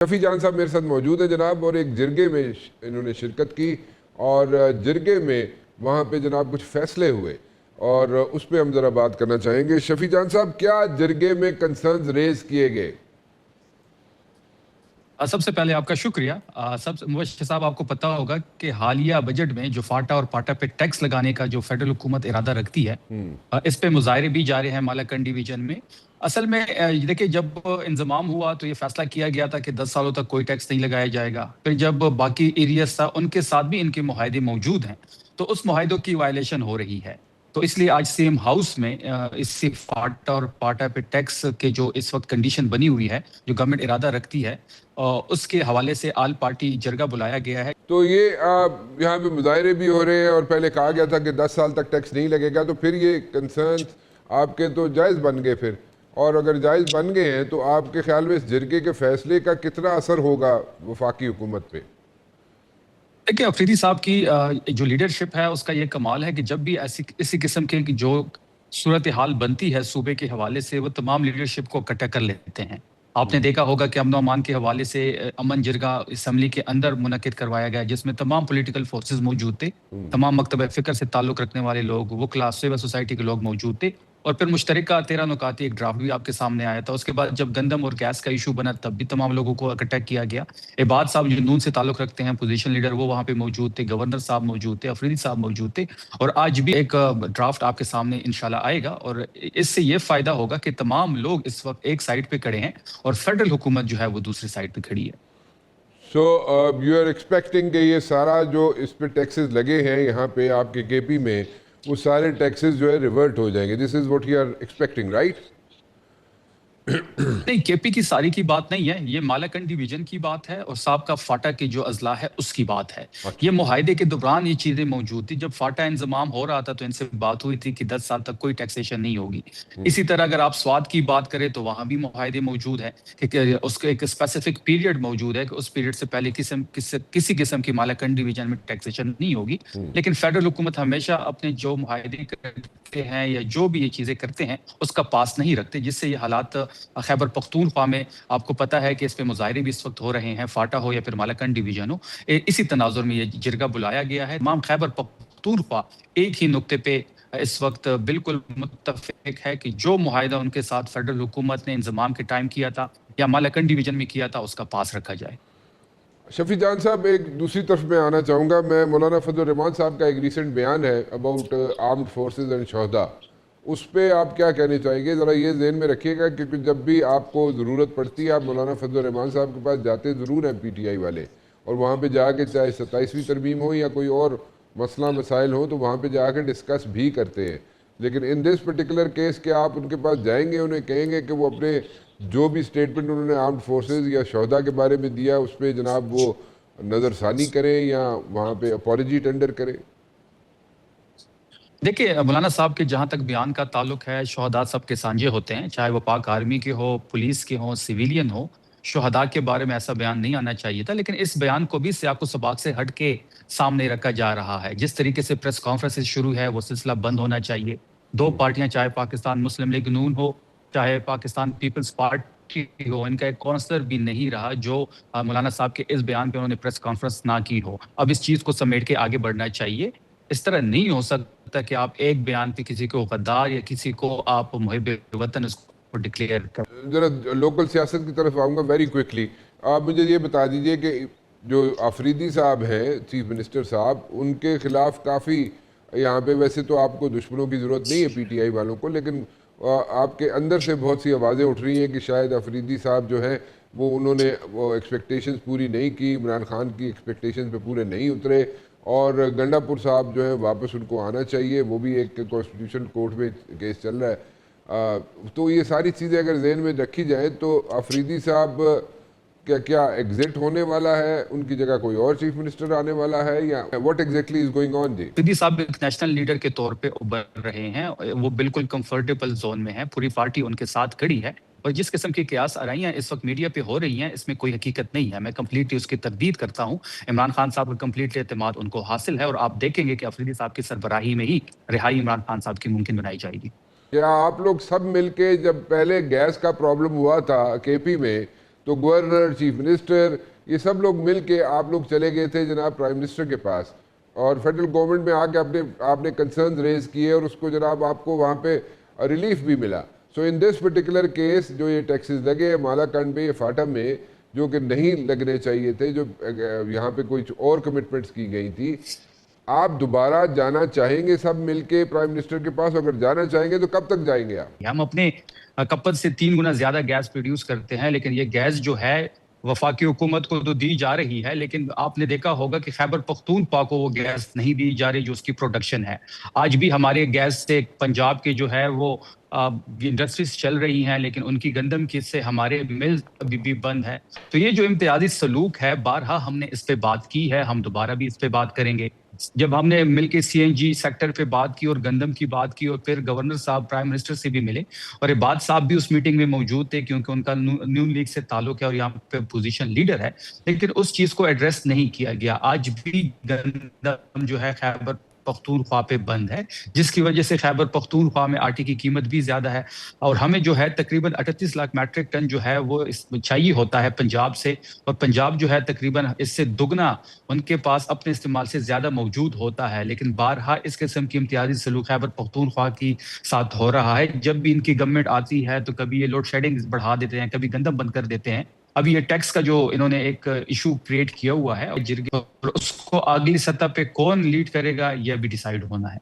شفیع جان صاحب میرے ساتھ موجود ہیں جناب، اور ایک جرگے میں انہوں نے شرکت کی اور جرگے میں وہاں پہ جناب کچھ فیصلے ہوئے اور اس پہ ہم ذرا بات کرنا چاہیں گے۔ شفیع جان صاحب، کیا جرگے میں کنسرنز ریز کیے گئے؟ سب سے پہلے آپ کا شکریہ۔ مبشر صاحب، آپ کو پتہ ہوگا کہ حالیہ بجٹ میں جو فاٹا اور پاٹا پہ ٹیکس لگانے کا جو فیڈرل حکومت ارادہ رکھتی ہے، اس پہ مظاہرے بھی جاری ہیں مالاکنڈ ڈویژن میں۔ اصل میں دیکھیں، جب انضمام ہوا تو یہ فیصلہ کیا گیا تھا کہ 10 سالوں تک کوئی ٹیکس نہیں لگایا جائے گا۔ پھر جب باقی ایریاز تھا ان کے ساتھ بھی ان کے معاہدے موجود ہیں، تو اس معاہدوں کی وائلیشن ہو رہی ہے۔ تو اس لیے آج سی ایم ہاؤس میں اس فاٹا اور پاٹا پہ ٹیکس کے جو اس وقت کنڈیشن بنی ہوئی ہے، جو گورنمنٹ ارادہ رکھتی ہے، اس کے حوالے سے آل پارٹی جرگہ بلایا گیا ہے۔ تو یہ یہاں پہ مظاہرے بھی ہو رہے ہیں اور پہلے کہا گیا تھا کہ 10 سال تک ٹیکس نہیں لگے گا، تو پھر یہ کنسرنز آپ کے تو جائز بن گئے پھر، اور اگر جائز بن گئے ہیں تو آپ کے خیال میں اس جرگے کے فیصلے کا کتنا اثر ہوگا وفاقی حکومت پہ؟ دیکھیں، افریدی صاحب کی جو لیڈرشپ ہے اس کا یہ کمال ہے کہ جب بھی اسی قسم کے جو صورتحال بنتی ہے صوبے کے حوالے سے، وہ تمام لیڈرشپ کو اکٹھا کر لیتے ہیں۔ آپ نے دیکھا ہوگا کہ امن و امان کے حوالے سے امن جرگہ اسمبلی کے اندر منعقد کروایا گیا، جس میں تمام پولیٹیکل فورسز موجود تھے، تمام مکتبہ فکر سے تعلق رکھنے والے لوگ، وہ کلاس سول سوسائٹی کے لوگ موجود تھے، اور پھر مشترکہ 13 نکاتی ایک ڈرافٹ بھی آپ کے سامنے آیا تھا۔ اس کے بعد جب گندم اور گیس کا ایشو بنا تب بھی تمام لوگوں کو اکٹھا کیا گیا۔ عباد صاحب جو نون سے تعلق رکھتے ہیں، پوزیشن لیڈر، وہ وہاں پہ موجود تھے، گورنر صاحب موجود تھے، افریدی صاحب موجود تھے، اور آج بھی ایک ڈرافٹ آپ کے سامنے انشاءاللہ آئے گا، اور اس سے یہ فائدہ ہوگا کہ تمام لوگ اس وقت ایک سائڈ پہ کھڑے ہیں اور فیڈرل حکومت جو ہے وہ دوسری سائڈ پہ کھڑی ہے۔ سو یو آر ایکسپیکٹنگ کہ یہ سارا جو اس پہ ٹیکسز لگے ہیں یہاں پہ آپ کے کے پی میں، وہ سارے ٹیکسز جو ہے ریورٹ ہو جائیں گے؟ This is what you are expecting, right? نہیں، کے پی کی ساری کی بات نہیں ہے، یہ مالاکنڈ ڈویژن کی بات ہے اور سابقہ فاٹا کے جو اضلاع ہے اس کی بات ہے۔ یہ معاہدے کے دوران یہ چیزیں موجود تھی۔ جب فاٹا انضمام ہو رہا تھا تو ان سے بات ہوئی تھی کہ 10 سال تک کوئی ٹیکسیشن نہیں ہوگی۔ اسی طرح اگر آپ سوات کی بات کریں تو وہاں بھی معاہدے موجود ہیں کہ اس کا ایک اسپیسیفک پیریڈ موجود ہے کہ اس پیریڈ سے پہلے کسی قسم کی مالاکنڈ ڈویژن میں ٹیکسیشن نہیں ہوگی۔ لیکن فیڈرل حکومت ہمیشہ اپنے جو معاہدے کرتے ہیں یا جو بھی یہ چیزیں کرتے ہیں اس کا پاس نہیں رکھتے، جس سے یہ حالات خیبر پختونخوا میں آپ کو پتہ ہے کہ اس پہ مظاہرے بھی اس وقت ہو رہے ہیں، فاٹا ہو یا پھر مالاکنڈ ڈویژن ہو۔ اسی تناظر میں یہ جرگہ بلایا گیا ہے۔ تمام خیبر پختونخوا ایک ہی نقطے پہ اس وقت بالکل متفق ہے کہ جو معاہدہ ان کے ساتھ فیڈرل حکومت نے انضمام کے ٹائم کیا تھا یا مالاکنڈ ڈویژن میں کیا تھا، اس کا پاس رکھا جائے۔ شفیع جان صاحب، ایک دوسری طرف میں آنا چاہوں گا، میں مولانا فضل الرحمان صاحب کا ایک ریسنٹ بیان ہے اباؤٹ آرمڈ فورسز اینڈ شہداء، اس پہ آپ کیا کہنے چاہیں گے؟ ذرا یہ ذہن میں رکھیے گا کیونکہ جب بھی آپ کو ضرورت پڑتی ہے آپ مولانا فضل الرحمان صاحب کے پاس جاتے ضرور ہیں پی ٹی آئی والے، اور وہاں پہ جا کے چاہے 27ویں ترمیم ہو یا کوئی اور مسئلہ مسائل ہو تو وہاں پہ جا کے ڈسکس بھی کرتے ہیں۔ لیکن ان دس پرٹیکولر کیس کے آپ ان کے پاس جائیں گے، انہیں کہیں گے کہ وہ اپنے جو بھی سٹیٹمنٹ انہوں نے آرمڈ فورسز یا شہداء کے بارے میں دیا اس پہ جناب وہ نظر ثانی کریں یا وہاں پہ اپولوجی ٹینڈر کریں؟ دیکھیں، مولانا صاحب کے جہاں تک بیان کا تعلق ہے، شہداء سب کے سانجے ہوتے ہیں، چاہے وہ پاک آرمی کے ہو، پولیس کے ہوں، سویلین ہو۔ شہداء کے بارے میں ایسا بیان نہیں آنا چاہیے تھا، لیکن اس بیان کو بھی سیاق و سباق سے ہٹ کے سامنے رکھا جا رہا ہے۔ جس طریقے سے پریس کانفرنس شروع ہے وہ سلسلہ بند ہونا چاہیے۔ دو پارٹیاں، چاہے پاکستان مسلم لیگ نون ہو چاہے پاکستان پیپلز پارٹی ہو، ان کا ایک کونسلر بھی نہیں رہا جو مولانا صاحب کے اس بیان پہ انہوں نے پریس کانفرنس نہ کی ہو۔ اب اس چیز کو سمیٹ کے آگے بڑھنا چاہیے۔ اس طرح نہیں ہو سکتا کہ آپ ایک بیان پہ کسی کو غدار یا کسی کو آپ محب وطن اس کو ڈکلیئر کریں۔ ذرا لوکل سیاست کی طرف آؤں گا ویری کوئکلی۔ آپ مجھے یہ بتا دیجئے کہ جو آفریدی صاحب ہیں چیف منسٹر صاحب، ان کے خلاف کافی یہاں پہ، ویسے تو آپ کو دشمنوں کی ضرورت نہیں ہے پی ٹی آئی والوں کو، لیکن آپ کے اندر سے بہت سی آوازیں اٹھ رہی ہیں کہ شاید آفریدی صاحب جو ہیں وہ انہوں نے وہ ایکسپیکٹیشنز پوری نہیں کی، عمران خان کی ایکسپیکٹیشنز پہ پورے نہیں اترے، اور گنڈا پور صاحب جو ہے واپس ان کو آنا چاہیے، وہ بھی ایک کانسٹیٹیوشن کورٹ میں کیس چل رہا ہے۔ تو یہ ساری چیزیں اگر ذہن میں رکھی جائیں تو آفریدی صاحب کیا ایگزٹ ہونے والا ہے، ان کی جگہ کوئی اور چیف منسٹر آنے والا ہے، یا what exactly is going on? جی، آفریدی صاحب ایک نیشنل لیڈر کے طور پہ ابھر رہے ہیں، وہ بالکل کمفرٹیبل زون میں ہیں، پوری پارٹی ان کے ساتھ کھڑی ہے، اور جس قسم کی قیاس آرائیاں اس وقت میڈیا پہ ہو رہی ہیں اس میں کوئی حقیقت نہیں ہے۔ میں کمپلیٹلی اس کی تردید کرتا ہوں۔ عمران خان صاحب کا کمپلیٹلی اعتماد ان کو حاصل ہے، اور آپ دیکھیں گے کہ آفریدی صاحب کی سربراہی میں ہی رہائی عمران خان صاحب کی ممکن بنائی جائے گی۔ کیا آپ لوگ سب مل کے، جب پہلے گیس کا پرابلم ہوا تھا کے پی میں، تو گورنر، چیف منسٹر، یہ سب لوگ مل کے آپ لوگ چلے گئے تھے جناب پرائم منسٹر کے پاس، اور فیڈرل گورنمنٹ میں آ کے آپ نے کنسرنز ریز کیے، اور اس کو جناب آپ کو وہاں پہ ریلیف بھی ملا. سو ان دس پرٹیکولر کیس جو یہ ٹیکسز لگے مالاکنڈ پہ، یہ فاٹا میں، جو کہ نہیں لگنے چاہیے تھے، جو یہاں پہ کچھ اور کمٹمنٹس کی گئی تھی، آپ دوبارہ جانا چاہیں گے سب مل کے پرائم منسٹر کے پاس؟ اگر جانا چاہیں گے تو کب تک جائیں گے آپ؟ ہم اپنے کپت سے 3 گنا زیادہ گیس پروڈیوس کرتے ہیں، لیکن یہ گیس جو ہے وفاقی حکومت کو تو دی جا رہی ہے، لیکن آپ نے دیکھا ہوگا کہ خیبر پختونخوا کو وہ گیس نہیں دی جا رہی جو اس کی پروڈکشن ہے. آج بھی ہمارے گیس سے پنجاب کے جو ہے وہ انڈسٹریز چل رہی ہیں، لیکن ان کی گندم کی سے ہمارے مل ابھی بھی بند ہے. تو یہ جو امتیازی سلوک ہے، بارہا ہم نے اس پہ بات کی ہے، ہم دوبارہ بھی اس پہ بات کریں گے. جب ہم نے مل کے سی این جی سیکٹر پہ بات کی اور گندم کی بات کی، اور پھر گورنر صاحب پرائم منسٹر سے بھی ملے، اور عباد صاحب بھی اس میٹنگ میں موجود تھے کیونکہ ان کا نون لیگ سے تعلق ہے اور یہاں پہ پوزیشن لیڈر ہے، لیکن اس چیز کو ایڈریس نہیں کیا گیا. آج بھی گندم جو ہے خیبر پختونخوا پہ بند ہے، جس کی وجہ سے خیبر پختونخوا میں آٹے کی قیمت بھی زیادہ ہے، اور ہمیں جو ہے تقریباً 38 لاکھ میٹرک ٹن جو ہے وہ چاہیے ہوتا ہے پنجاب سے، اور پنجاب جو ہے تقریباً اس سے دگنا ان کے پاس اپنے استعمال سے زیادہ موجود ہوتا ہے. لیکن بارہا اس قسم کی امتیازی سلوک خیبر پختونخوا کی ساتھ ہو رہا ہے. جب بھی ان کی گورنمنٹ آتی ہے تو کبھی یہ لوڈ شیڈنگ بڑھا دیتے ہیں، کبھی گندم بند کر دیتے ہیں. ابھی یہ ٹیکس کا جو انہوں نے ایک ایشو کریٹ کیا ہوا ہے، اور اس کو اگلی سطح پہ کون لیڈ کرے گا یہ بھی ڈیسائیڈ ہونا ہے.